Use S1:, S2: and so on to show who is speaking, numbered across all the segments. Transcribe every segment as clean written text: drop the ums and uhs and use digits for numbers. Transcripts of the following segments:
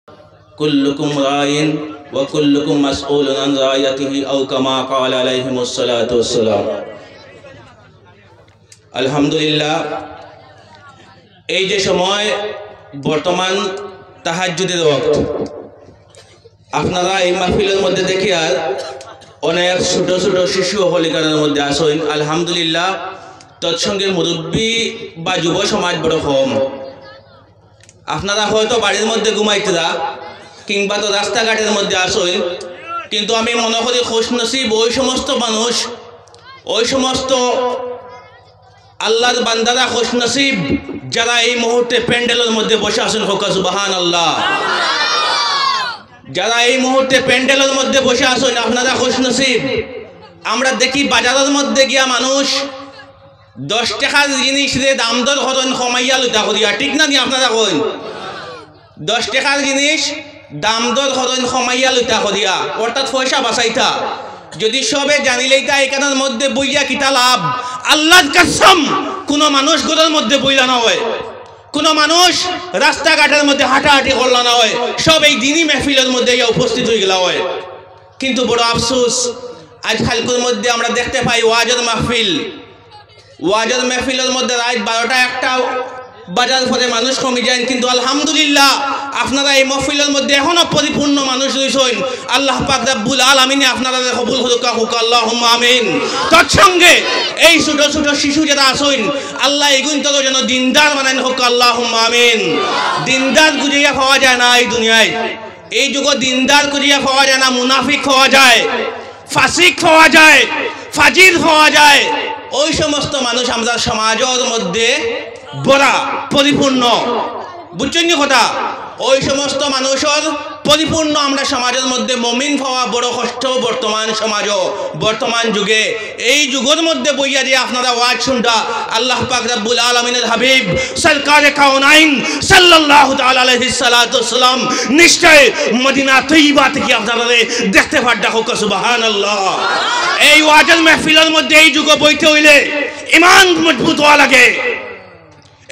S1: কুল্লুকুম রাইন ওয়া কুল্লুকুম মাসউলুন আন রাইয়াতিহি আও কামা ক্বালা আলাইহিমুস সালাতু ওয়াসসালাম। আলহামদুলিল্লাহ, এই যে সময় বর্তমান তাহাজ্জুদের ওয়াক্ত, আপনারা এই মাহফিলের মধ্যে দেখি আর অনেক ছোট ছোট শিশু হলিকানের মধ্যে আসেন। আলহামদুলিল্লাহ, তৎসঙ্গে মুরব্বী বা যুব সমাজ বড় কম। আপনারা হয়তো বাড়ির মধ্যে ঘুমাইতরা কিংবা তো রাস্তাঘাটের মধ্যে আসেন, কিন্তু আমি মনে করি খুশনসিব ওই সমস্ত মানুষ, ওই সমস্ত আল্লাহর বান্দারা খুশনসিব যারা এই মুহূর্তে প্যান্ডেলের মধ্যে বসে আছেন। হোক সুবহানাল্লাহ। যারা এই মুহূর্তে প্যান্ডেলের মধ্যে বসে আছেন আপনারা খুশনসিব। আমরা দেখি বাজারের মধ্যে গিয়া মানুষ 10 টাকার জিনিস রে দাম দর করেন কমাইয়া লুটা করিয়া, ঠিক না নি? আপনারা কইন 10 টাকার জিনিস দাম দর করেন কমাইয়া লুটা করিয়া, অর্থাৎ পয়সা বাঁচাইতা। যদি সবে জানিলেইতা এখানের মধ্যে বইয়া কিতা লাভ? আল্লাহর কসম, কোনো মানুষ ঘরের মধ্যে বইলা না হয়, কোনো মানুষ রাস্তাঘাটের মধ্যে হাঁটাহাঁটি করলা না হয়, সব এই দিনই মেহফিলের মধ্যে উপস্থিত হয়ে গেলা হয়। কিন্তু বড় আফসোস, আজ খালকুর মধ্যে আমরা দেখতে পাই ওয়াজের মাহফিল, ওয়াজের মাহফিলের মধ্যে রাত 12টা 1টা বাজার পরে মানুষ কমে যায়। কিন্তু আলহামদুলিল্লাহ, আপনারা এই মাহফিলের মধ্যে এখনো পরিপূর্ণ মানুষ রয়েছেন। আল্লাহ পাক রব্বুল আলামিন আপনারা কবুল করুক, আল্লাহুম্মা আমিন। তৎসঙ্গে এই ছোট ছোট শিশু যারা আছেন, আল্লাহ এগুলো যেন দিনদার বানান, হোক আল্লাহুম্মা আমিন। দিনদার খুঁজিয়া পাওয়া যায় না এই দুনিয়ায়, এই যুগে দিনদার খুঁজিয়া পাওয়া যায় না। মুনাফিক হওয়া যায়, ফাসিক হওয়া যায়, ফাজির হওয়া যায়। ওই সমস্ত মানুষ আমরা সমাজের মধ্যে বড়া পরিপূর্ণ, বুঝছেন কথা? ওই সমস্ত মানুষের পরিপূর্ণ আমরা সমাজের মধ্যে মমিন হওয়া বড় কষ্ট বর্তমান সমাজ, বর্তমান যুগে। এই যুগের মধ্যে বইয়া দিয়ে আপনারা ওয়াজ শুনটা আল্লাহ পাক রব্বুল আলামিনের হাবিব সরকারে কাওনাইন সাল্লাল্লাহু তাআলা আলাইহি সাল্লাতু ওয়াসসালাম নিশ্চয় মদিনা তৈয়বা থেকে আপনারা দেখতে পারডা, হোক সুবহানাল্লাহ। এই ওয়াজের মাহফিলের মধ্যে এই যুগে বইতে হইলে ঈমান মজবুত হওয়া লাগে।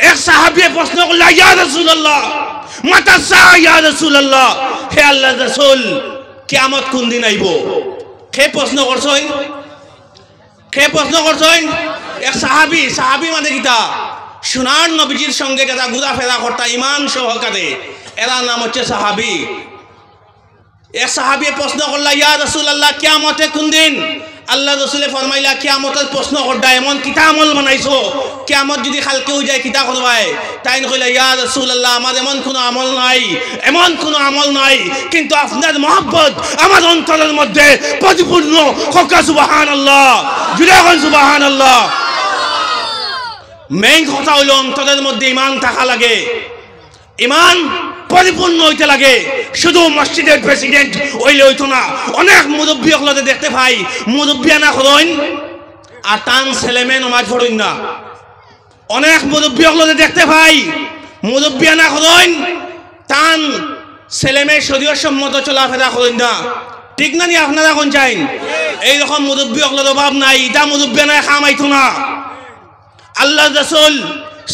S1: এক সাহাবী প্রশ্ন করল, ইয়া রাসূলুল্লাহ মাতা সা, ইয়া রাসূলুল্লাহ, হে আল্লাহর রাসূল, কিয়ামত কোন দিন আইব? কে প্রশ্ন করছেন? কে প্রশ্ন করছেন? এক সাহাবী। সাহাবী মানে কিতা? সোনার নবীজির সঙ্গে যারা ঘোরাফেরা করতা ঈমান সহকারে, এরা নাম হচ্ছে সাহাবী। এক সাহাবী প্রশ্ন করলা, ইয়া রাসূলুল্লাহ কিয়ামতে কোন দিন? আল্লাহ রসুলে ফরমাইলা, কিয়ামতের প্রশ্ন করডা এমন কিতা আমল বানাইছো, কিয়ামত যদি কালকে হয়ে যায় কিতা করবাই? তাই কইলা, ইয়া রাসূলুল্লাহ আমার এমন কোনো আমল নাই, এমন কোনো আমল নাই, কিন্তু আপনার মহব্বত আমার অন্তরের মধ্যে পরিপূর্ণ, হোক সুবহানাল্লাহ। জুড়ে এখন সুবহানাল্লাহ। মেইন কথা হইল অন্তরের মধ্যে ঈমান থাকা লাগে, ঈমান পরিপূর্ণ হইতে লাগে। শুধু মসজিদের প্রেসিডেন্ট হইলে হইতো না। অনেক মুরব্বী হলতে দেখতে পাই, মুরব্বিয়ানা হলেন আর টান ছেলেমে নমাজ পড়েন না। অনেক মুরব্বী হলতে দেখতে পাই, মুরব্বিয়ানা হলেন টান ছেলেমে শরীয় সম্মত চলাফেরা করেন না, ঠিক না নি? আপনারা কোন চাইন? এইরকম মুরব্বী হলের অভাব নাই, ইটা মুরব্বিয়ানা খামাইতো না। আল্লাহ রাসূল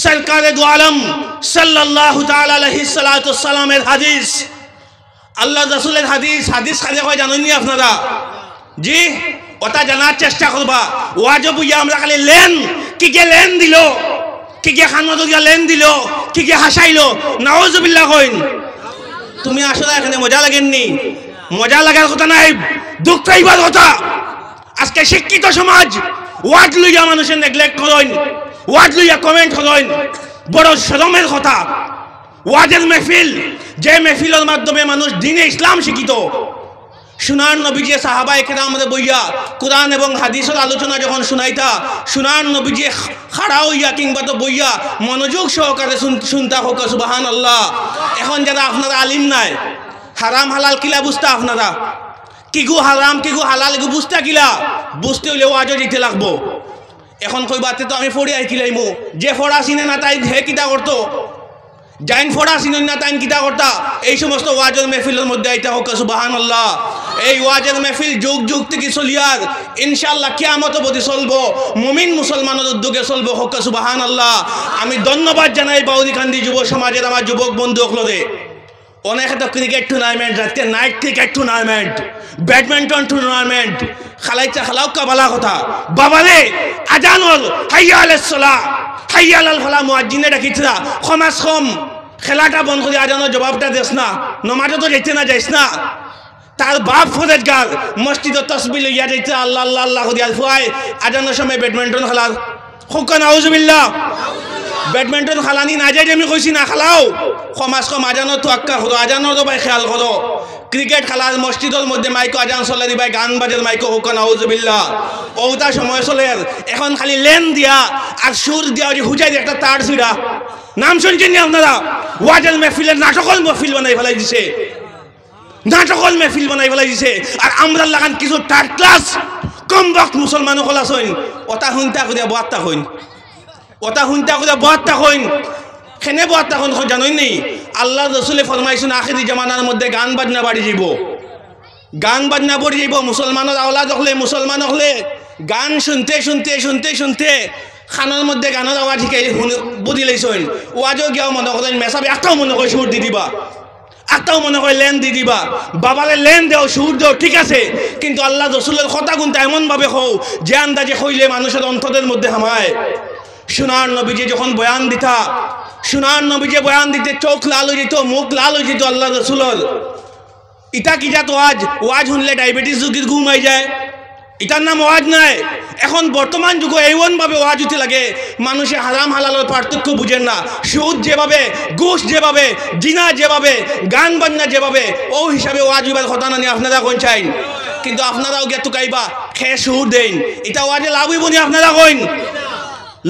S1: সরকারে দু আলম সাল্লাল্লাহু তাআলা আলাইহি সাল্লাতু ওয়াসসালামের হাদিস, আল্লাহ রাসূলের হাদিস। হাদিস কাজে হয় জানেননি আপনারা? জি, ওটা জানার চেষ্টা করবা। ওয়াজ বুইয়া আমরা খালি লেন কি কে লেন দিল, কি কে খানমদরিয়া লেন দিল, কি কে হাসাইলো, নাউজুবিল্লাহ কইন। তুমি আসলে এখানে মজা লাগেননি? মজা লাগার কথা নাই, দুঃখ পাইবার কথা। আজকে শিক্ষিত সমাজ ওয়াজ লইয়া মানুষের নেগলেক্ট করেন, ওয়াজ লইয়া কমেন্ট করেন, বড় শরমের কথা। ওয়াজের মেহফিল, যে মেহফিলের মাধ্যমে মানুষ দ্বীনে ইসলাম শিখিত, সোনার নবীজি সাহাবায়ে কেরামরে বইয়া কোরআন এবং হাদিসের আলোচনা যখন শুনাইতা, সোনার নবীজি খাড়া হইয়া কিংবা তো বইয়া মনোযোগ সহকারে শুনতা, হোক সুবহানাল্লাহ। এখন যারা আপনারা আলিম নাই, হারাম হালাল কিলা বুঝতা আপনারা? কিগু হারাম কিগু হালাল এগু বুঝতা কিলা? বুঝতে হইলে ওয়াজও দিতে লাগবো। এখন কইবাতে তো আমি ফড়ি আইকিলাইমু, যে ফড়া চিনে না তাই হে কিতা করতো, জাইন ফড়া চিনেন না তাইন কিতা করতা? এই সমস্ত ওয়াজের মেহফিলের মধ্যে আইতা, হোক সুবহানাল্লাহ। এই ওয়াজের মেহফিল যুগ যুগ থেকে চলিয়ার ইনশাআল্লাহ কিয়ামত অবধি চলবো, মুমিন মুসলমানের উদ্যোগে চলবো, হোক সুবহানাল্লাহ। আমি ধন্যবাদ জানাই বাউরিকান্দি যুব সমাজের আমার যুবক বন্ধু সকলকে। অনেক তো ক্রিকেট টুর্নামেন্ট, রাতে night cricket tournament, badminton tournament খালাইতে খালাও কাবালা কথা বাবারে আজান হল হাইয়া আলাস সালাহ হাইয়া আলাল ফালাহ মুয়াজ্জিনে ডাকিতরা খমাস খম খেলাটা বন্ধ করে আজানের জবাবটা দেস না, নমাজে তো যেতে না যাইস না। তার বাপ ফরেজগার মসজিদে তসবিহ লইয়া যাইতে আল্লাহ আল্লাহ আল্লাহ করিয়া ফুয়ায় আজানের সময় ব্যাডমিন্টন খেলার হুক্কা নাউজুবিল্লাহ। ব্যাডমিন্টন খালানি না যাই আমি কইছি না খালাও, সমাজ কম আজানত তো আক্কা করো, আজানোর ভাই খেয়াল করো। ক্রিকেট খেলার মসজিদের মধ্যে মাইকো আজান চলে দিবাই, গান বাজের মাইকো হুক্কা নাউজুবিল্লাহ। ওটা সময় চলে এখন খালি লেন দিয়া আর সুর দিয়া যে হুজাই দিয়ে একটা তার ছিড়া। নাম শুনছেন নি আপনারা? ওয়াজেল মেহফিলের নাটকল মেহফিল বানাই ফেলাই দিছে, নাটকল মেহফিল বানাই ফেলাই দিছে। আর আমরা লাগান কিছু থার্ড ক্লাস কম বক্ত মুসলমান হল আছেন, ওটা শুনতা করিয়া বার্তা হইন, ওটা শুনতা করিয়া বার্তা হইন। খেনে বার্তা হইন জানোই নেই? আল্লাহ রসুলে ফরমাইছেন আখিরি জামানার মধ্যে গান বাজনা বাড়ি যাব, গান বাজনা বাড়ি যাব। মুসলমানের আওলাদ হলে মুসলমান হলে গান শুনতে শুনতে শুনতে শুনতে খানের মধ্যে গানের আওয়াজ শিখাই বুঝি লাইছেন। ওয়াজও গিয়াও মনে করেন মেসাবে একটাও মনে করে সুর দি দিবা, একটাও মনে করে লেন দি দিবা। বাবারে লেন দেও সুর দেও ঠিক আছে, কিন্তু আল্লাহ রসুলের কথা গুনতে এমনভাবে হও যে আন্দাজে হইলে মানুষের অন্তরের মধ্যে হামায়। সোনার নবীজি যখন বয়ান দিতা, সোনার নবীজি বয়ান দিতে চোখ লাল হয়ে যেত, মুখ লাল হয়ে যেত আল্লাহ রসুলের। ইটা কি যাত ওয়াজ, ওয়াজ শুনলে ডায়াবেটিস রোগীর ঘুম হয়ে যায়, এটার নাম ওয়াজ নাই। এখন বর্তমান যুগে এমনভাবে ওয়াজ হতে লাগে মানুষে হারাম হালালের পার্থক্য বুঝেন না। সুদ যেভাবে, ঘুষ যেভাবে, জিনা যেভাবে, গান বাজনা যেভাবে, ও হিসাবে ওয়াজ হইবার কথা না নিয়ে আপনারা কোন চাইন। কিন্তু আপনারাও গিয়ে টুকাইবা খেয়ে সুর দেন, এটা ওয়াজে লাভ হইব নি? আপনারা কইন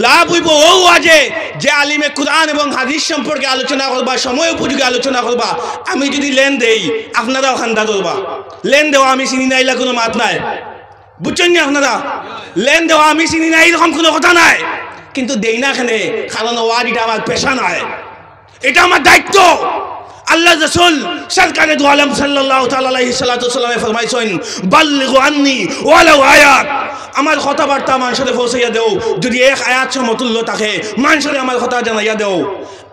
S1: লাভ হইব ও ওয়াজে যে আলিমে কুরআন এবং হাদিস সম্পর্কে আলোচনা করবা, সময় উপযোগী আলোচনা করবা। আমি যদি লেন দেই আপনারাও খান্দা করবা, লেন দেওয়া আমি চিনি নাইলা কোনো মাত নাই, বুঝছেন নি আপনারা? লেন দেওয়া আমি চিনি নাই এরকম কোনো কথা নাই, কিন্তু দেই না খানে, কারণ ওয়াজ এটা আমার পেশা নাই, এটা আমার দায়িত্ব। আল্লাহ রাসূল সরকারে দু আলম সাল্লাল্লাহু তাআলা আলাইহি সাল্লাতু সাল্লামে ফরমাইছেন বাল্লিগু আন্নি ওয়ালাউ আয়াত, আমার কথাবার্তা মানুষের পৌঁছাইয়া দেও, যদি এক আয়াত সমতুল্য থাকে মানুষের আমার কথা জানাইয়া দেও।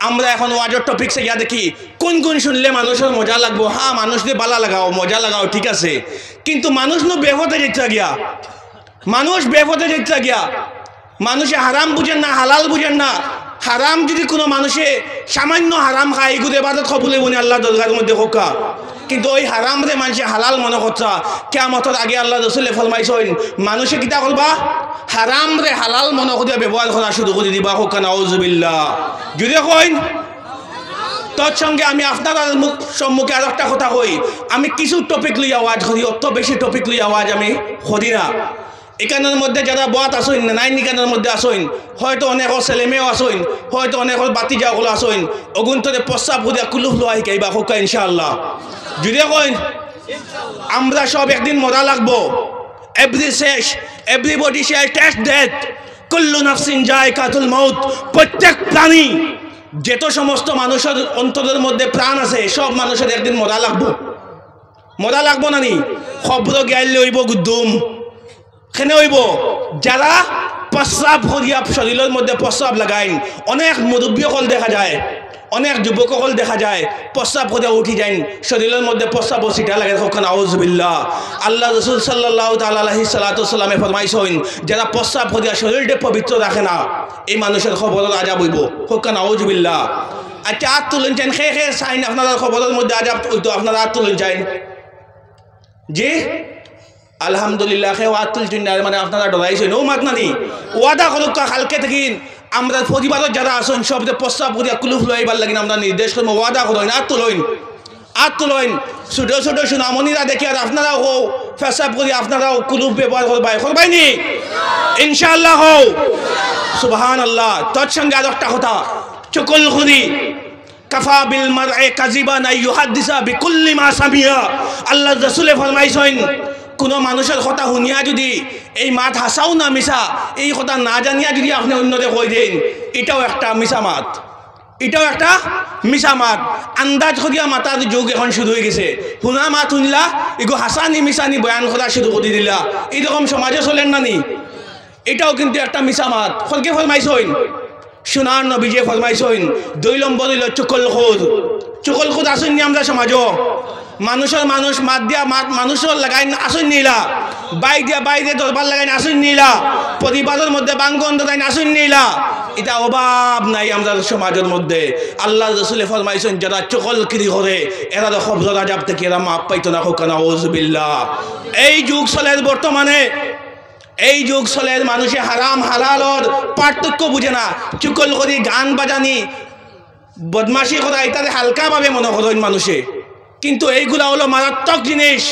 S1: আমরা এখন ওয়াজের টপিক ইয়া দেখি কোন কোন শুনলে মানুষের মজা লাগবো। হ্যাঁ, মানুষদের বালা লাগাও, মজা লাগাও, ঠিক আছে, কিন্তু মানুষ নো বেফতে যেতে গিয়া, মানুষ বেফতে যেতে গিয়া, মানুষে হারাম বুঝেন না, হালাল বুঝেন না। হারাম যদি কোনো মানুষে সামান্য হারাম খায় এগুলো এবাদত কবুল হইব না আল্লাহ দরগার মধ্যে হোকা, কিন্তু ওই হারাম রে মানুষে হালাল মনে করছা। কিয়ামতের আগে আল্লাহ রাসূলে ফরমাইছেন মানুষে কিতা করবা, হারাম রে হালাল মনে করিয়া ব্যবহার করা শুরু করে দিবা। হোকা নাউজুবিল্লাহ। যদি কইন তৎসঙ্গে আমি আপনার সম্মুখে আর একটা কথা কই, আমি কিছু টপিক লইয়া আওয়াজ করি, অত বেশি টপিক লইয়া আওয়াজ আমি করি না। এখানের মধ্যে যারা বাত আসইন নাইন এখানের মধ্যে আসইন, হয়তো অনেক ছেলে মেয়েও আসইন, হয়তো অনেক বাতি যাওয়া আসইন, অগুন্তরে প্রস্তাব করিয়া কুলুফ লোয়া শিকাইবা হোকা ইনশাআল্লাহ। যদি কইন আমরা সব একদিন মরা লাগবো, এভরিবডি শেয়ার টেস্ট ডেথ, কুল্লু নাফসিন যায়কাতুল মাউত, প্রত্যেক প্রাণী যেত সমস্ত মানুষের অন্তরের মধ্যে প্রাণ আছে সব মানুষের একদিন মরা লাগবো। মরা লাগবো না নি? খবর গাইলে হইব গুদ্দুম খেনে হইব। যারা প্রস্রাব করিয়া শরীরের মধ্যে প্রস্রাব লাগাইন, অনেক মুরব্বী সকল দেখা যায়, অনেক যুবক সকল দেখা যায় প্রস্রাব করিয়া উঠি যাইন, শরীরের মধ্যে প্রস্রাব সিটা লাগে। কখন আউযুবিল্লাহ। আল্লাহ রাসূল সাল্লাল্লাহু তাআলা আলাইহি সাল্লাতু সাল্লামে ফরমাইছেন যারা প্রস্রাব করিয়া শরীরটা পবিত্র রাখে না এই মানুষের খবরের আযাব হইব। কখন আউযুবিল্লাহ। আচ্ছা হাত তুলেন চাইন, খে খে চাইন আপনারা খবরের মধ্যে আযাব হইতো, আপনারা হাত তুলেন চাইন। জি আলহামদুলিল্লাহ, খে হাত তুলছেন মানে আপনারা ডরাইছেন। ও মাত নানি ওয়াদা করুক কালকে থাকিন আমরা পরিবারের যারা আসেন সবদের প্রস্তাব করিয়া কুলুফ লইবার লাগিন আমরা নির্দেশ করবো। ওয়াদা করেন, হাত তুলেন, হাত তুলেন। ছোট ছোট সুনামনিরা দেখি আর আপনারাও হো পেশাব করি, আপনারাও কুলুফ ব্যবহার করবাই, করবাইনি ইনশাআল্লাহ হো। সুবহানাল্লাহ। তৎসঙ্গে আর একটা কথা, চকুল খুদি কাফা বিল মার'i কাযিবান আন ইউহাদ্দিসা বিকুল্লি মা সামিয়া। আল্লাহ রাসূলে ফরমাইছেন কোনো মানুষের কথা শুনিয়া যদি এই মাত হাসাও না মিছা, এই কথা না জানিয়া যদি আপনি অন্যদের কই দেন, এটাও একটা মিছা মাত, এটাও একটা মিছা মাত। আন্দাজ করিয়া মাতার যুগ এখন শুরু হয়ে গেছে। শুনা মাত শুনলা এগো হাসানি মিছানি বয়ান করা শুরু করে দিলা, এইরকম সমাজে চলেন না নি? এটাও কিন্তু একটা মিছা মাত। ফলকে ফরমাইছেন সোনার নবীজে ফরমাইছেন 2 নম্বর হইল চকুল খুদ। চকল খুদ আসুন আমরা সমাজও মানুষের মানুষ মাত দিয়া মানুষের লাগাই আসুন নিলা বাইক দিয়া বাইরে দরবার লাগাই আসুন নিলা পরিবারের মধ্যে বাঙ্গন দাই আসুন নিলা এটা অভাব নাই আমরা সমাজের মধ্যে আল্লাহ রসুলে ফরমাইছেন যারা চকলকিরি করে এরা খবর রাজাব থেকে এরা মাপ পাইতো না হোক না ওজবিল্লাহ। এই যুগ চলের বর্তমানে এই যুগ চলের মানুষে হারাম হালালর পার্থক্য বুঝে না চুকল করি গান বাজানি বদমাশি করা ইত্যাদি হালকাভাবে মনে করেন মানুষে, কিন্তু এইগুলা হলো মারাত্মক জিনিস।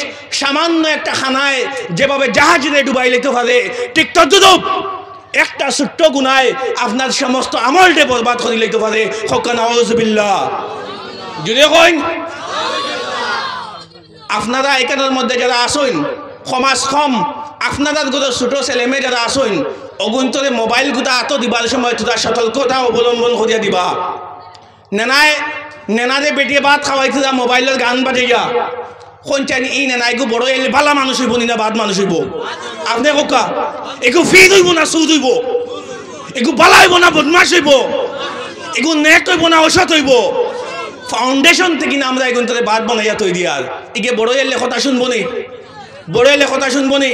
S1: সামান্য একটা খানায় যেভাবে জাহাজে ডুবাই লেতে পারে ঠিক তদ্রূপ একটা ছোট্ট গুনায় আপনার সমস্ত আমলটা বরবাদ করে লইতে পারে। নাউযুবিল্লাহ। যদি কইন আপনারা এখানের মধ্যে যারা আসেন সমাজ কম আপনাদের ঘরে ছোট ছেলে মেয়ে যারা আসেন অগুন্তরে মোবাইল গুটা আত দিবার সময় তোরা সতর্কতা অবলম্বন করিয়া দিবা। নেনারে বেটিয়ে ভাত খাওয়াইতে যা মোবাইলের গান বাজাইয়া কোন চাই ই নেনাইগু বড় এলে ভালা মানুষ হইব নি না বাদ মানুষ হইব? আপনি কোকা এগু ফির হইব না সুদ হইব? এগু বালা হইব না বদমাস হইব? এগু নেক হইব না অসৎ হইব? ফাউন্ডেশন থেকে না আমরা এগুন তোরে বাদ বানাইয়া তৈরি আর এগে বড় এলে কথা শুনবো নি, বড় এলে কথা শুনবো নি।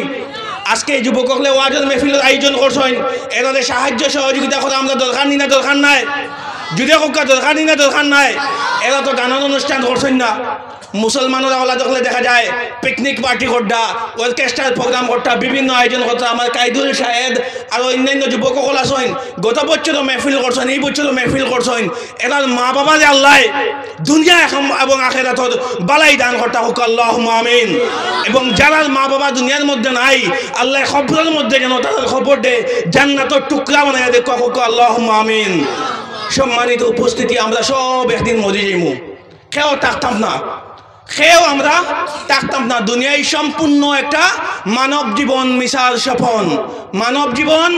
S1: আজকে যুবকলে ওয়াজের মেহফিলের আয়োজন করছেন, এদের সাহায্য সহযোগিতা করা আমরা দরকার নি না দরকার নাই? যদি কোকা দরকার নি না দরকার নাই? এরা তো গানের অনুষ্ঠান করছেন না। মুসলমানরা ওলা দেখলে দেখা যায় পিকনিক পার্টি করটা, অর্কেস্ট্রার প্রোগ্রাম করটা, বিভিন্ন আয়োজন করতে আমার কাইদুল শাহেদ আর অন্যান্য যুবকসকল আছেন গত বছরও মেহফিল করছেন, এই বছরও মেহফিল করছেন। এরা মা বাবা যে আল্লাহ দুনিয়া এবং আখিরাতত বালাই দান করতে হোক আল্লাহুম্মা আমিন। এবং যারা মা বাবা দুনিয়ার মধ্যে নাই আল্লাহ খবরের মধ্যে যেন তাদের খবর দে জান্নাতের টুকরা বানাইয়া দেখো হোক আল্লাহুম্মা আমিন। সম্মানিত উপস্থিতি, আমরা সব একদিন মরে যাইমু, কেউ থাকতাম না, খেয়েও আমরা থাকতাম না। দুনিয়ায় সম্পূর্ণ একটা মানব জীবন মিশাল স্বপন, মানব জীবন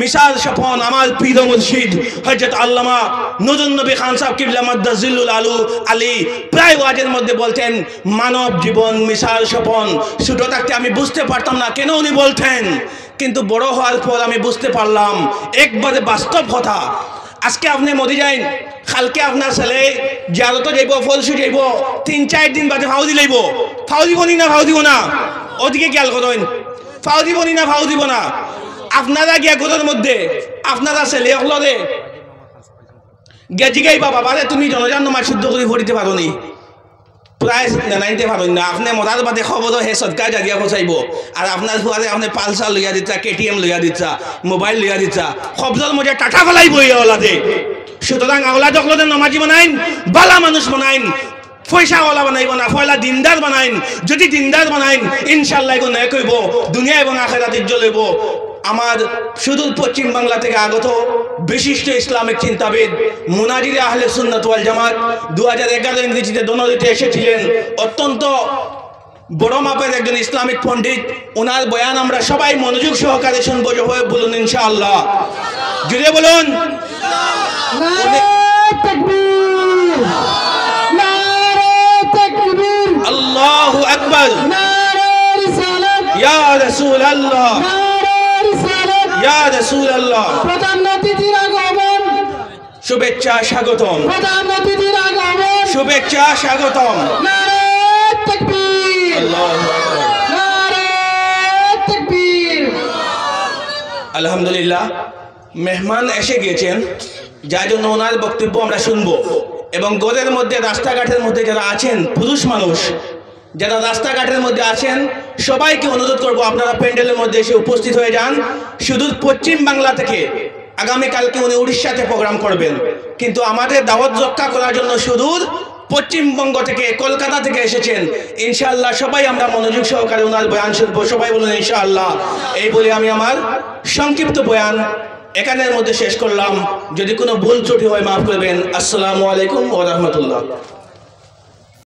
S1: মিশাল স্বপন। আমার পীর মুর্শিদ হযরত আল্লামা নূরুন নবী খান সাহেব কিবলা মাদ্দাজিল্লুল আলী প্রায় ওয়াজের মধ্যে বলতেন মানব জীবন মিশাল স্বপন। ছোট থাকতে আমি বুঝতে পারতাম না কেন উনি বলতেন, কিন্তু বড় হওয়ার পর আমি বুঝতে পারলাম একবারে বাস্তব কথা। আজকে আপনি মরে যাইন, কালকে আপনার ছেলে জিয়ারত যাইব, ফলসু যাইব, 3-4 দিন বাদে ফাউ দিলাইব। ফাউ দিব নি না ফাউ দিব না? ওদিকে খেয়াল করেন, ফাউ দিব নি না ফাউ দিব না? আপনারা গিয়া ঘরের মধ্যে আপনারা ছেলে হলরে গেজি গাইবা বাবারে তুমি জনজান নামাজ শুদ্ধ করে পড়িতে পারো নি, প্রায় জানাইতে পারেন না। আপনি মরার বাদে খবর হে সদকা জারিয়া পৌঁছাইব, আর আপনার ফুয়ারে আপনি পালসার লইয়া দিতা, KTM লইয়া দিতা, মোবাইল লইয়া দিতা, খবরের মধ্যে টাটা ফেলাইব এই ওলাদে। সুতরাং আওলাদ হলদের নমাজি বানাইন, বালা মানুষ বানাইন, পয়সাওয়ালা বানাইব না, পয়লা দিনদার বানাইন। যদি দিনদার বানাইন ইনশাআল্লাহ এগো নেক হইব, দুনিয়া এবং আখিরাত উজ্জ্বল হইব। আমার সুদূর পশ্চিম বাংলা থেকে আগত বিশিষ্ট ইসলামিক চিন্তাবিদ মুনাজিরে আহলে সুন্নাত ওয়াল জামাত 2011 ইংরেজিতে দোনোদিতে এসেছিলেন। অত্যন্ত বড় মাপের একজন ইসলামিক পণ্ডিত। ওনার বয়ান আমরা সবাই মনোযোগ সহকারে শুনবো। বলুন ইনশাআল্লাহ, জুড়ে বলুন আল্লাহু আকবার, ইয়া রাসূলুল্লাহ, ইয়া রাসূলুল্লাহ। প্রধান অতিথির আগমন, শুভেচ্ছা স্বাগতম, প্রধান অতিথির আগমন, শুভেচ্ছা স্বাগতম। নারে তাকবীর, আল্লাহু আকবার, নারে তাকবীর। আলহামদুলিল্লাহ, মেহমান এসে গিয়েছেন, যার জন্য ওনার বক্তব্য আমরা শুনবো। এবং ঘরের মধ্যে রাস্তাঘাটের মধ্যে যারা আছেন পুরুষ মানুষ, যারা রাস্তাঘাটের মধ্যে আছেন সবাইকে অনুরোধ করব আপনারা প্যান্ডেলের মধ্যে এসে উপস্থিত হয়ে যান। শুধু পশ্চিম বাংলা থেকে আগামীকালকে উনি উড়িষ্যাতে প্রোগ্রাম করবেন, কিন্তু আমাদের দাওয়াত রক্ষা করার জন্য সুদূর পশ্চিমবঙ্গ থেকে কলকাতা থেকে এসেছেন। ইনশাআল্লাহ সবাই আমরা মনোযোগ সহকারে ওনার বয়ান শুনবো। সবাই বলুন ইনশাআল্লাহ। এই বলে আমি আমার সংক্ষিপ্ত বয়ান এখানের মধ্যে শেষ করলাম। যদি কোনো ভুল ত্রুটি হয় মাফ করবেন। আসসালামু আলাইকুম ওয়া রাহমাতুল্লাহ।